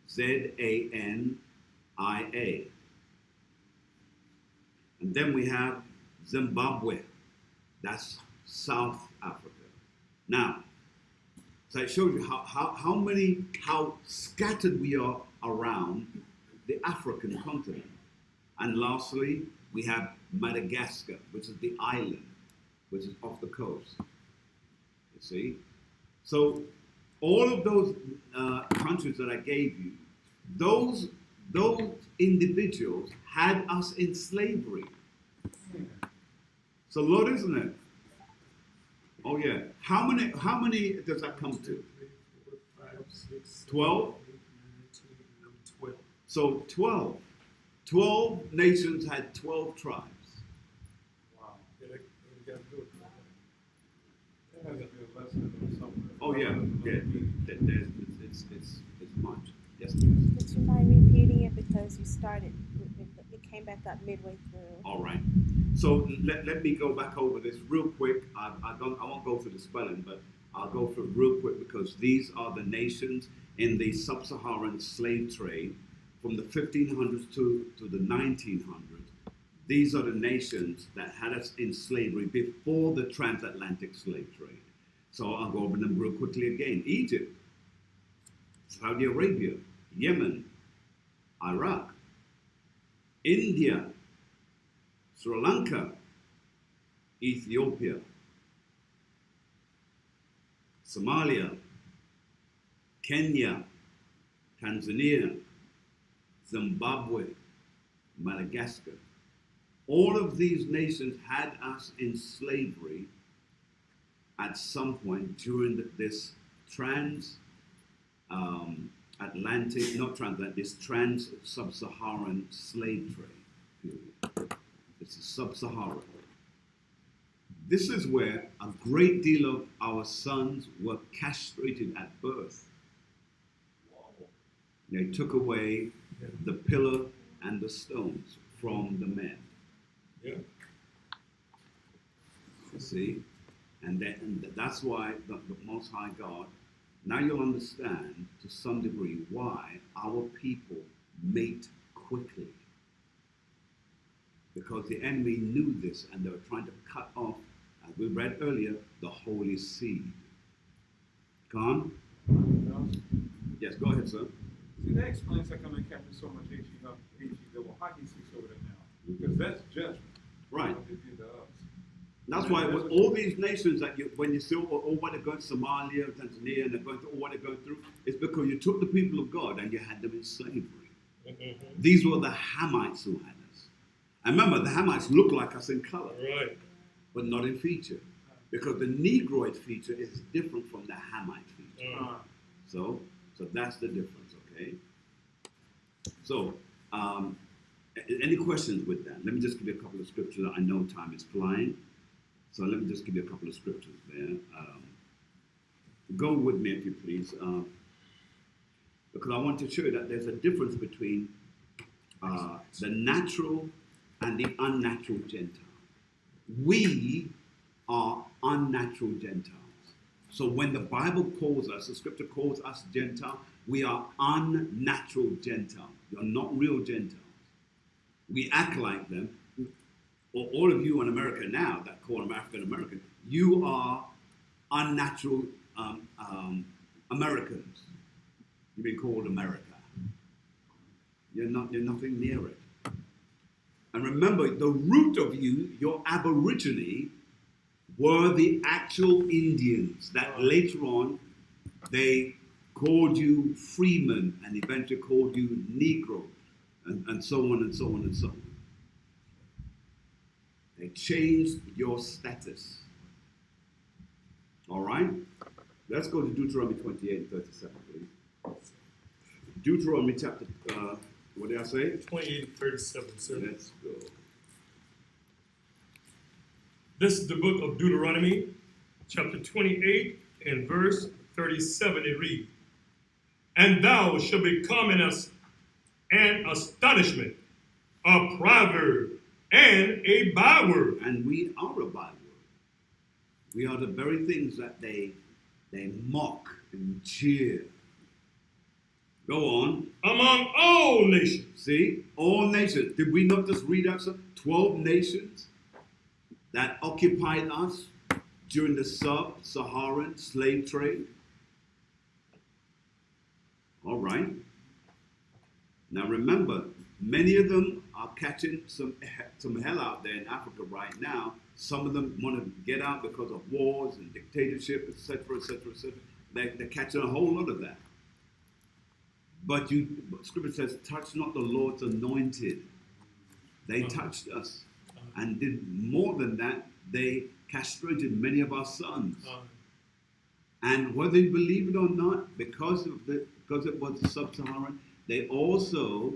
Tanzania. And then we have Zimbabwe. That's South Africa. Now, so it shows you how scattered we are around the African continent. And lastly, we have Madagascar, which is the island, which is off the coast. You see? So all of those countries that I gave you, those individuals had us in slavery. It's a lot, isn't it? Oh yeah. How many does that come to? 12? So 12. 12 nations had 12 tribes. Wow. Oh yeah. It's much. Yes, please. Would you mind repeating it because you started? It came back up midway through. All right. So let me go back over this real quick. I won't go through the spelling, but I'll go through it real quick because these are the nations in the sub-Saharan slave trade from the 1500s to the 1900s. These are the nations that had us in slavery before the transatlantic slave trade. So I'll go over them real quickly again. Egypt, Saudi Arabia, Yemen, Iraq, India, Sri Lanka, Ethiopia, Somalia, Kenya, Tanzania, Zimbabwe, Madagascar. All of these nations had us in slavery at some point during this trans-sub-Saharan slave trade. It's a sub-Saharan. This is where a great deal of our sons were castrated at birth. They took away the pillar and the stones from the men. Yeah. You see? And that's why the Most High God, now you'll understand to some degree why our people mate quickly. Because the enemy knew this and they were trying to cut off, as we read earlier, the holy seed. Come on? Yes, go ahead, sir. See, that explains how come they captured so much double hockey sticks over there now. Because that's judgment. Right. What they did to us. That's why with all these nations that when you see all what they're going to Somalia, Tanzania, and they're going through all what they're going through, it's because you took the people of God and you had them in slavery. Mm-hmm. These were the Hamites who had us. And remember, the Hamites look like us in color, right, but not in feature, because the Negroid feature is different from the Hamite feature. So that's the difference. Okay. So, any questions with that? Let me just give you a couple of scriptures. I know time is flying. So let me just give you a couple of scriptures there. Go with me, if you please, because I want to show you that there's a difference between the natural and the unnatural Gentile. We are unnatural Gentiles. So when the Bible calls us, the scripture calls us Gentile, we are unnatural Gentiles. You're not real Gentiles. We act like them. Or all of you in America now that call them African American, you are unnatural Americans. You've been called America. You're nothing near it. And remember, the root of you, your aborigine, were the actual Indians that later on they called you freemen and eventually called you Negro and so on and so on and so on. They changed your status. All right? Let's go to Deuteronomy 28 and 37, please. Deuteronomy chapter, what did I say? 28 and 37, sir. Let's go. This is the book of Deuteronomy, chapter 28 and verse 37. It reads, "And thou shalt become in us an astonishment, a proverb, and a byword." And we are a byword. We are the very things that they mock and jeer. Go on. Among all nations. See, all nations. Did we not just read out some 12 nations that occupied us during the sub-Saharan slave trade? All right. Now remember, many of them are catching some hell out there in Africa right now. Some of them want to get out because of wars and dictatorship, etc., etc., etc. They're catching a whole lot of that. But Scripture says, touch not the Lord's anointed. They touched us and did more than that. They castrated many of our sons. And whether you believe it or not, because it was sub-Saharan, they also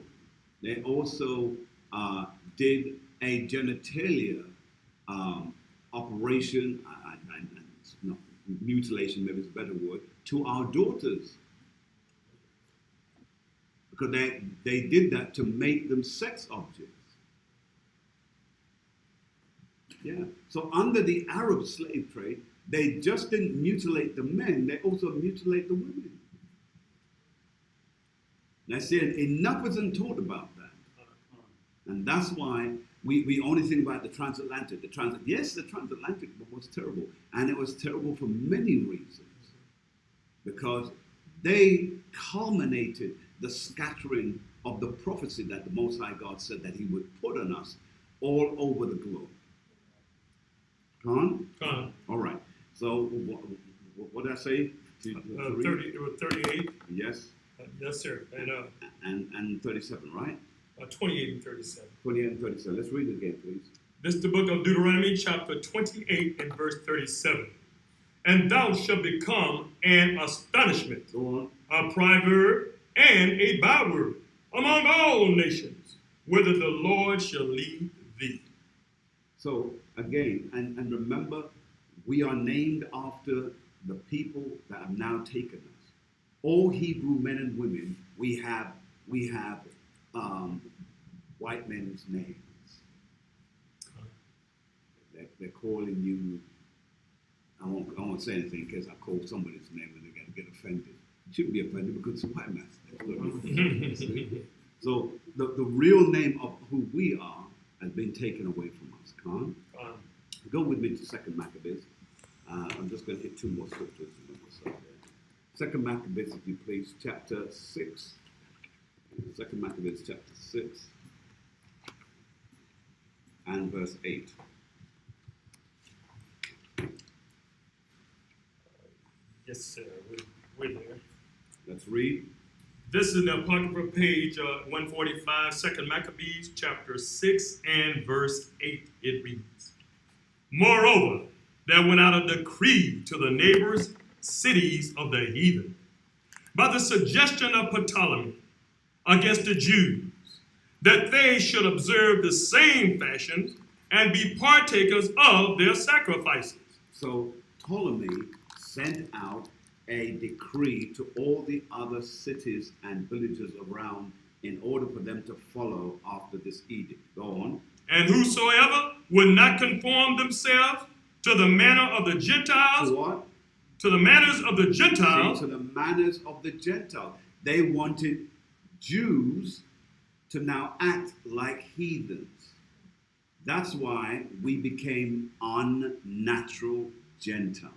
did a genitalia operation, mutilation, maybe is a better word, to our daughters. Because they did that to make them sex objects. Yeah. So under the Arab slave trade, they just didn't mutilate the men, they also mutilate the women. Now see, enough isn't taught about that. And that's why we only think about the transatlantic. Yes, the transatlantic was terrible. And it was terrible for many reasons. Because they culminated the scattering of the prophecy that the Most High God said that he would put on us all over the globe. Con? All right. So what did I say? 38. Yes. Yes, sir. And 37, right? 28 and 37. 28 and 37. Let's read it again, please. This is the book of Deuteronomy, chapter 28 and verse 37. And thou shalt become an astonishment, Go on. a proverb, and a byword among all nations, whither the Lord shall lead thee. So again, and remember, we are named after the people that have now taken us. All Hebrew men and women, we have white men's names. They're calling you. I won't say anything in case I call somebody's name and they're going to get offended. You shouldn't be offended because it's a white man. So the real name of who we are has been taken away from us. Go with me to 2 Maccabees. I'm just going to hit two more scriptures. Second Maccabees, if you please, chapter 6. Second Maccabees, chapter 6, and verse 8. Yes, sir. We're there. Let's read. This is the Apocrypha, page 145, 2 Maccabees, chapter 6, and verse 8. It reads, Moreover, there went out a decree to the neighbors' cities of the heathen, by the suggestion of Ptolemy, against the Jews, that they should observe the same fashions and be partakers of their sacrifices. So Ptolemy sent out a decree to all the other cities and villages around in order for them to follow after this edict. Go on. And whosoever would not conform themselves to the manner of the Gentiles. To what? To the manners of the Gentiles. See, to the manners of the Gentiles. They wanted Jews to now act like heathens. That's why we became unnatural Gentiles.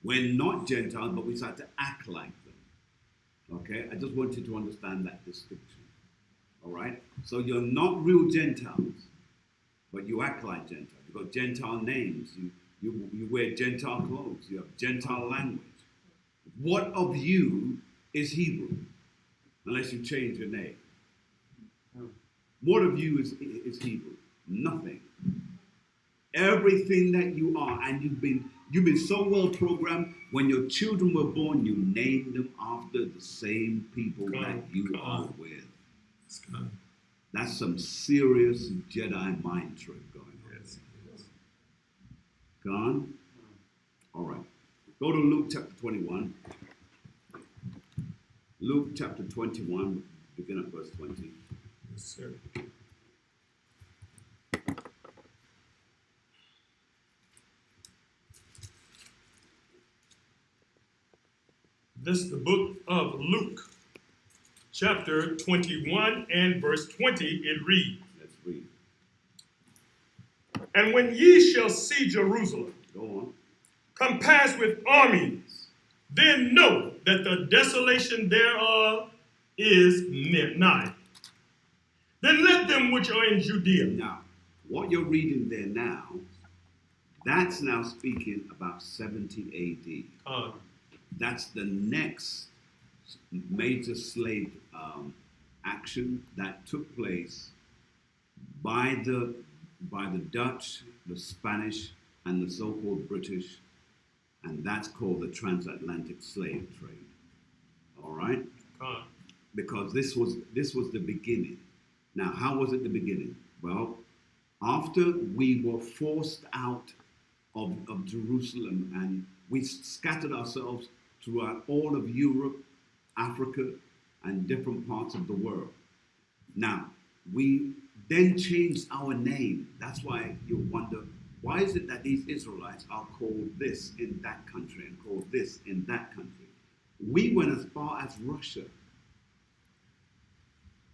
We're not Gentiles, but we start to act like them. Okay? I just want you to understand that distinction. All right? So you're not real Gentiles, but you act like Gentiles. You've got Gentile names. You wear Gentile clothes. You have Gentile language. What of you is Hebrew? Unless you change your name. What of you is Hebrew? Nothing. Everything that you are, and you've been so well programmed. When your children were born, you named them after the same people that you are with. That's some serious Jedi mind trick going on. Yes. Gone? All right. Go to Luke chapter 21. Luke chapter 21, begin at verse 20. Yes, sir. This is the book of Luke, chapter 21 and verse 20, it reads, Let's read. And when ye shall see Jerusalem Go on. compassed with armies, then know that the desolation thereof is nigh. Then let them which are in Judea. Now, what you're reading there now, that's now speaking about 70 AD. That's the next major slave action that took place by the Dutch, the Spanish, and the so-called British, and that's called the transatlantic slave trade. All right, because this was the beginning. Now, how was it the beginning? Well, after we were forced out of Jerusalem and we scattered ourselves throughout all of Europe, Africa, and different parts of the world. Now, we then changed our name. That's why you wonder, why is it that these Israelites are called this in that country and called this in that country? We went as far as Russia.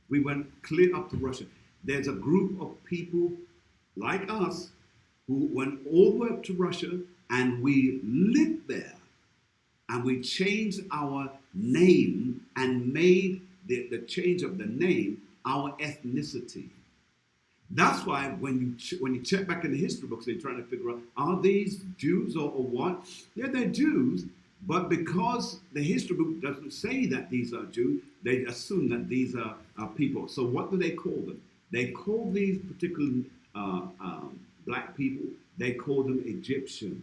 We went clear up to Russia. There's a group of people like us who went all the way up to Russia, and we lived there. And we changed our name and made the change of the name our ethnicity. That's why when you check back in the history books, they're trying to figure out, are these Jews or what? Yeah, they're Jews, but because the history book doesn't say that these are Jews, they assume that these are people. So what do they call them? They call these particular black people, they call them Egyptians.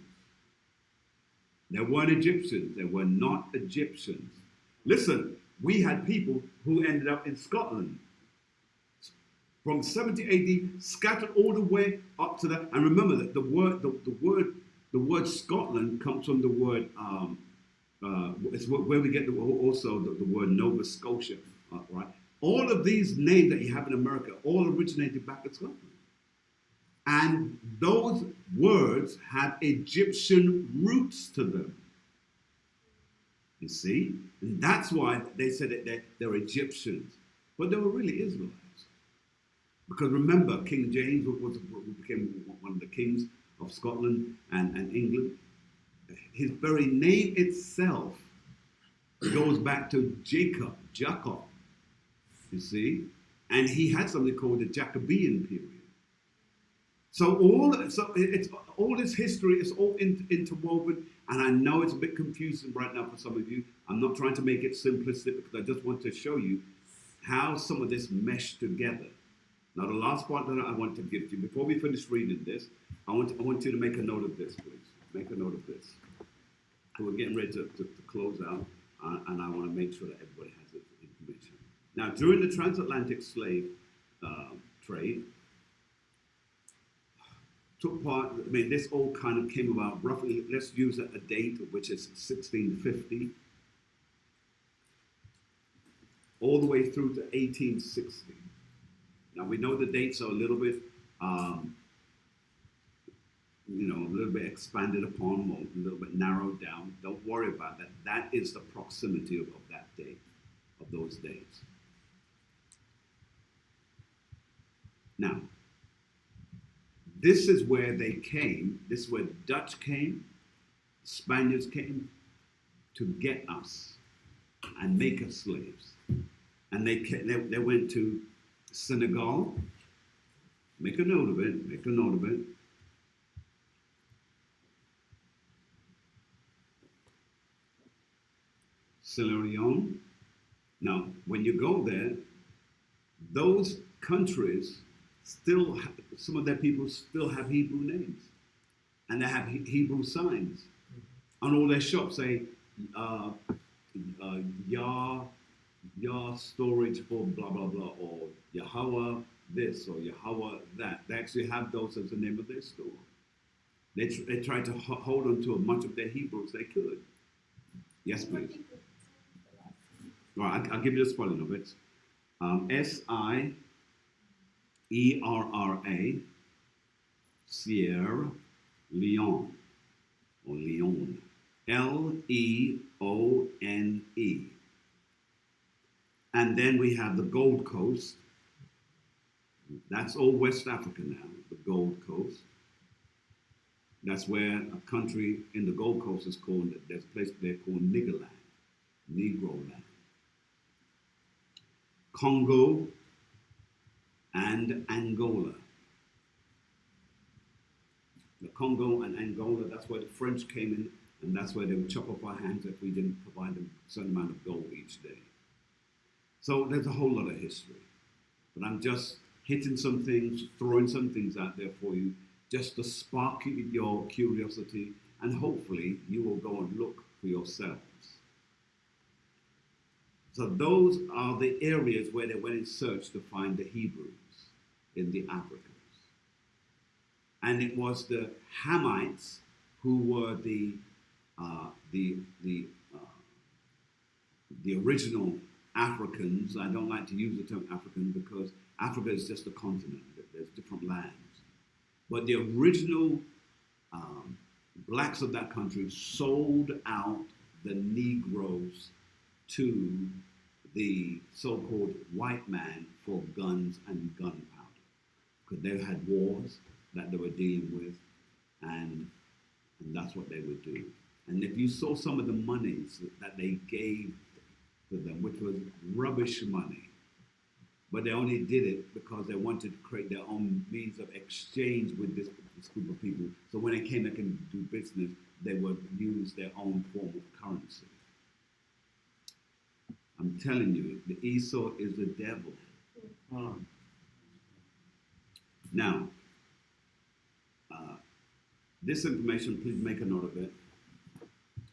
They weren't Egyptians. They were not Egyptians. Listen, we had people who ended up in Scotland from 70 AD, scattered all the way up to that. And remember that the word Scotland comes from the word. It's where we get also the word Nova Scotia, right? All of these names that you have in America all originated back in Scotland. And those words have Egyptian roots to them. You see? And that's why they said that they're Egyptians. But they were really Israelites. Because remember, King James became one of the kings of Scotland and England. His very name itself goes back to Jacob. You see? And he had something called the Jacobean period. So it's all this history is all interwoven, and I know it's a bit confusing right now for some of you. I'm not trying to make it simplistic because I just want to show you how some of this meshed together. Now, the last part that I want to give to you, before we finish reading this, I want you to make a note of this, please. Make a note of this. So we're getting ready to close out, and I want to make sure that everybody has this information. Now, during the transatlantic slave trade, took part, I mean, this all kind of came about roughly, let's use a date, which is 1650, all the way through to 1860. Now, we know the dates are a little bit, a little bit expanded upon, or a little bit narrowed down. Don't worry about that. That is the proximity of that date, of those dates. Now, this is where they came. This is where the Dutch came, the Spaniards came to get us and make us slaves. And they went to Senegal. Make a note of it. Make a note of it. Sierra Leone. Now, when you go there, those countries still, some of their people still have Hebrew names, and they have Hebrew signs on all their shops. Say, Yah storage for blah blah blah, or Yahweh this or Yahweh that. They actually have those as the name of their store. They tried to hold on to as much of their Hebrew as they could. Yes, please. All right, I'll give you the spelling of it. SIERRA, Sierra Leone, or Leone, LEONE. And then we have the Gold Coast. That's all West Africa now, the Gold Coast. That's where a country in the Gold Coast is called, there's a place there called Niggerland, Negro land. Congo and Angola. The Congo and Angola, that's where the French came in, and that's where they would chop off our hands if we didn't provide them a certain amount of gold each day. So there's a whole lot of history. But I'm just hitting some things, throwing some things out there for you, just to spark your curiosity, and hopefully you will go and look for yourselves. So those are the areas where they went in search to find the Hebrews in the Africans. And it was the Hamites who were the original Africans. I don't like to use the term African because Africa is just a continent. There's different lands. But the original blacks of that country sold out the Negroes to the so-called white man for guns and gunpowder. Because they had wars that they were dealing with, and that's what they would do. And if you saw some of the monies that they gave to them, which was rubbish money, but they only did it because they wanted to create their own means of exchange with this group of people. So when they came back and do business, they would use their own form of currency. I'm telling you, the Esau is the devil. Now, this information, please make a note of it.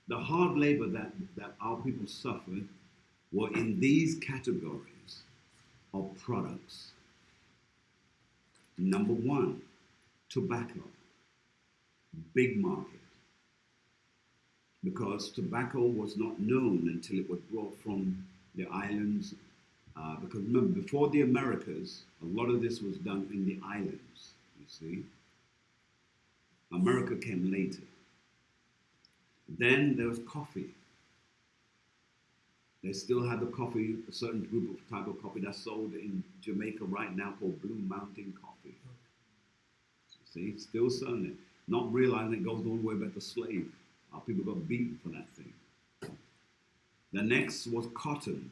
The hard labor that our people suffered were in these categories of products. Number one, tobacco, big market. Because tobacco was not known until it was brought from the islands. Because remember, before the Americas, a lot of this was done in the islands, you see. America came later. Then there was coffee. They still have the coffee, a certain group of type of coffee that's sold in Jamaica right now called Blue Mountain Coffee. See, still selling it. Not realizing it goes all the way back to slave. Our people got beaten for that thing. The next was cotton.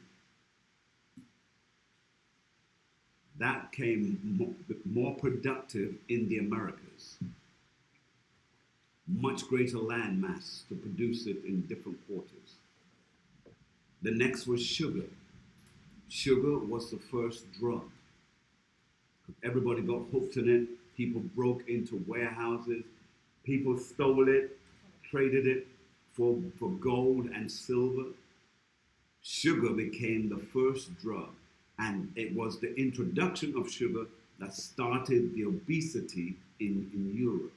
That came more productive in the Americas. Much greater land mass to produce it in different quarters. The next was sugar. Sugar was the first drug. Everybody got hooked in it. People broke into warehouses. People stole it, traded it for gold and silver. Sugar became the first drug. And it was the introduction of sugar that started the obesity in Europe.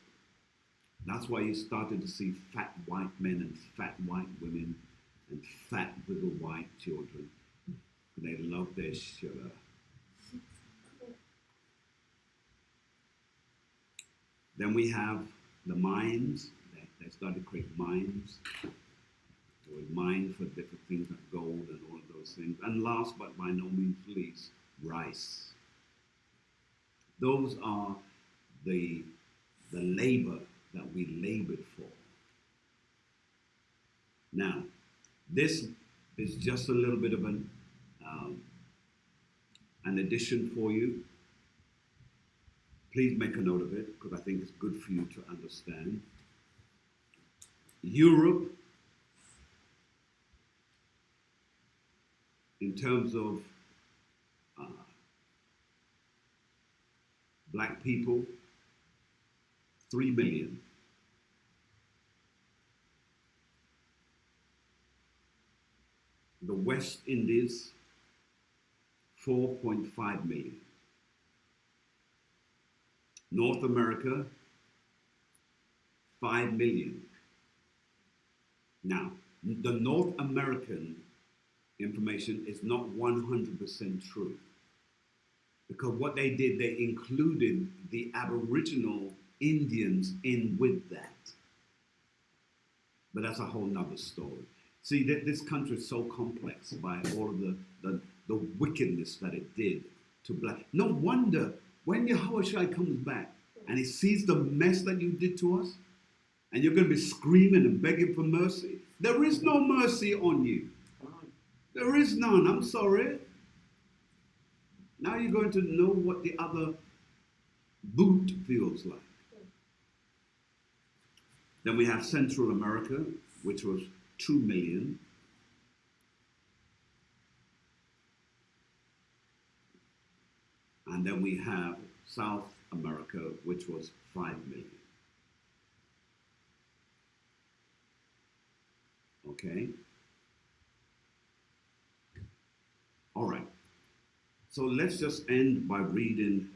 That's why you started to see fat white men and fat white women and fat little white children. They loved their sugar. Then we have the mines. They started to create mines. They would mine for different things like gold and all of those things. And last but by no means least, rice. Those are the labor that we labored for. Now, this is just a little bit of an addition for you. Please make a note of it, because I think it's good for you to understand. Europe, in terms of black people, 3 million. The West Indies, 4.5 million. North America, 5 million. Now, the North American information is not 100% true. Because what they did, they included the Aboriginal Indians in with that. But that's a whole nother story. See, this country is so complex by all of the wickedness that it did to black. No wonder when Yahushua comes back and he sees the mess that you did to us, and you're going to be screaming and begging for mercy. There is no mercy on you. There is none. I'm sorry. Now you're going to know what the other boot feels like. Then we have Central America, which was 2 million. And then we have South America, which was 5 million. Okay? All right. So let's just end by reading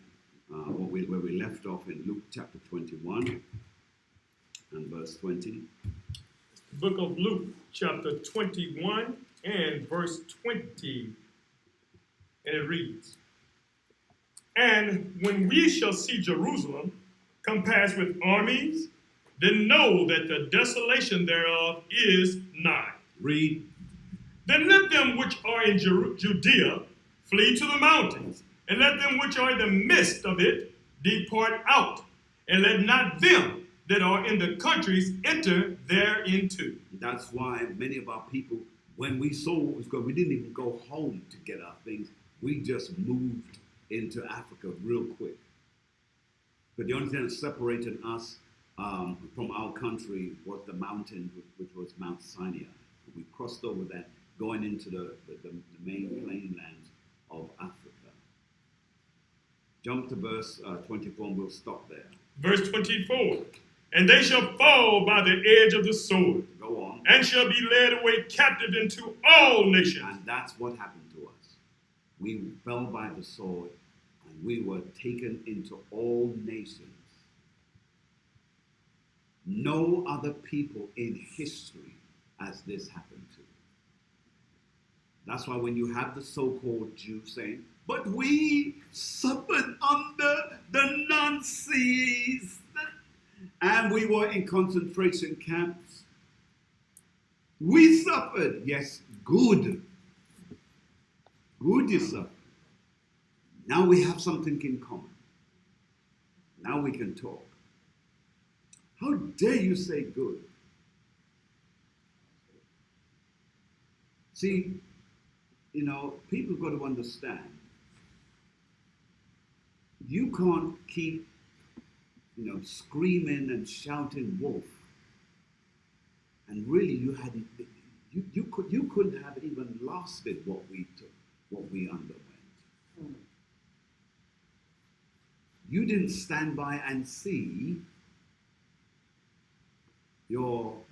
where we left off in Luke chapter 21 and verse 20. Book of Luke, chapter 21 and verse 20. And it reads, "And when we shall see Jerusalem compassed with armies, then know that the desolation thereof is nigh." Read. "Then let them which are in Judea flee to the mountains, and let them which are in the midst of it depart out, and let not them that are in the countries enter thereinto." That's why many of our people, when we saw what was going, we didn't even go home to get our things. We just moved into Africa real quick. But the only thing that separated us from our country was the mountain, which was Mount Sinai. We crossed over that, going into the main plain lands of Africa. Jump to verse 24 and we'll stop there. Verse 24, "And they shall fall by the edge of the sword, Go on. and shall be led away captive into all nations." And that's what happened to us. We fell by the sword and we were taken into all nations. No other people in history has this happened to. That's why when you have the so-called Jews saying, "But we suffered under the Nazis, and we were in concentration camps." We suffered. Yes, good. Good you suffered. Now we have something in common. Now we can talk. How dare you say good? See, people got to understand. You can't keep, screaming and shouting wolf. And really, you couldn't have even lasted what we took, what we underwent. You didn't stand by and see your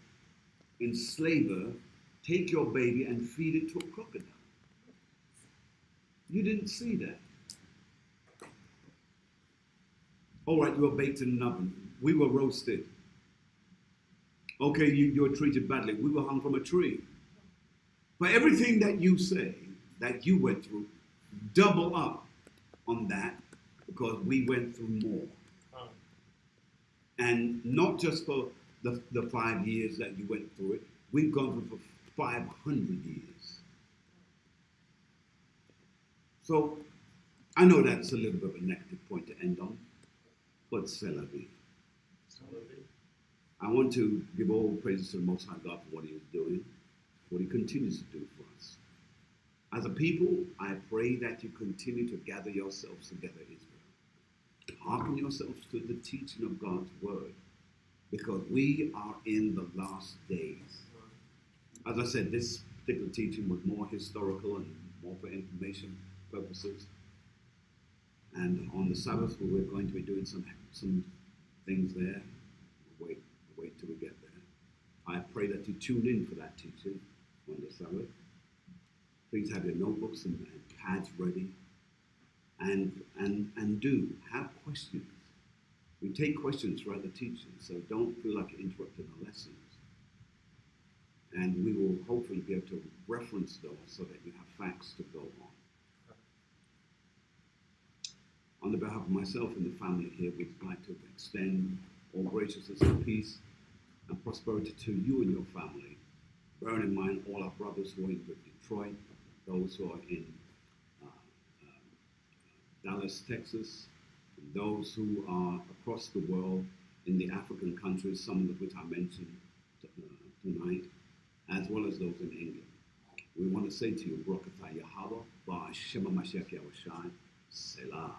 enslaver take your baby and feed it to a crocodile. You didn't see that. All right, you were baked in an oven. We were roasted. Okay, you were treated badly. We were hung from a tree. But everything that you say that you went through, double up on that, because we went through more. And not just for the 5 years that you went through it. We've gone through for 500 years. So I know that's a little bit of a negative point to end on, but c'est la vie. I want to give all praises to the Most High God for what he is doing, what he continues to do for us. As a people, I pray that you continue to gather yourselves together, Israel. Hearken yourselves to the teaching of God's word, because we are in the last days. As I said, this particular teaching was more historical and more for information purposes. And on the Sabbath, we're going to be doing some things there. Wait till we get there. I pray that you tune in for that teaching on the Sabbath. Please have your notebooks and pads ready. And do have questions. We take questions throughout the teaching, so don't feel like you're interrupting the lessons. And we will hopefully be able to reference those so that you have facts to go on. On the behalf of myself and the family here, we'd like to extend all graciousness and peace and prosperity to you and your family. Bearing in mind all our brothers who are in Detroit, those who are in Dallas, Texas, and those who are across the world in the African countries, some of which I mentioned tonight, as well as those in England. We want to say to you, Baruch atah Yahweh, Ba'ashem HaMashiach Yahushai, Selah.